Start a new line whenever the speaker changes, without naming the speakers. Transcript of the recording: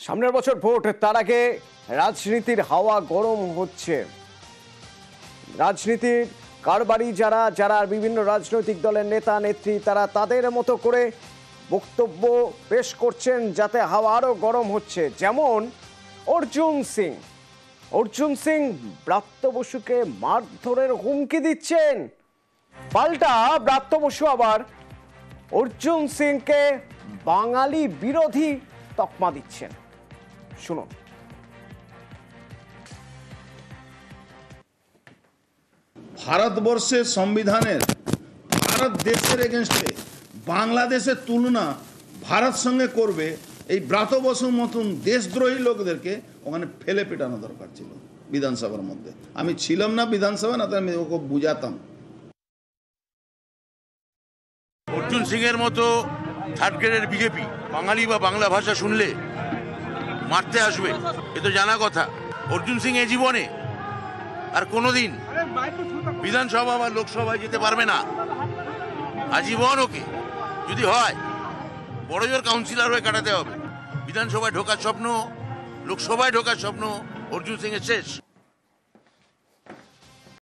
সামনের বছর ভোট, তার আগে রাজনীতির হাওয়া গরম হচ্ছে। রাজনীতির কারবারি যারা যারা বিভিন্ন রাজনৈতিক দলের নেতা নেত্রী, তারা তাদের মতো করে বক্তব্য পেশ করছেন, যাতে হাওয়া আরো গরম হচ্ছে। যেমন অর্জুন সিং ব্রাত্য বসুকে মারধরের হুমকি দিচ্ছেন। পাল্টা ব্রাত্য বসু আবার অর্জুন সিংকে বাঙালি বিরোধী তকমা দিচ্ছেন। শুনুন।
ভারতবর্ষের সংবিধানের ভারত দেশের এগেনস্টে বাংলাদেশের তুলনা ভারত সঙ্গে করবে, এই ব্রাত্য বসুর মতন দেশদ্রোহী লোকদেরকে ওখানে ফেলে পেটানো দরকার ছিল বিধানসভার মধ্যে। আমি ছিলাম না বিধানসভা, না তো আমি ওকে বুঝাতাম।
অর্জুন সিং এর মতো থার্ড গ্রেডের বিজেপি বাঙালি বা বাংলা ভাষা শুনলে মারতে আসবে, এ তো জানা কথা। অর্জুন সিং এ জীবনে আর কোনোদিন বিধানসভা বা লোকসভায় যেতে পারবে না, আজীবন ওকে যদি হয় বড় জোর কাউন্সিলর হয়ে কাটাতে হবে। বিধানসভায় ঢোকার স্বপ্ন, লোকসভায় ঢোকার স্বপ্ন অর্জুন সিং এর শেষ।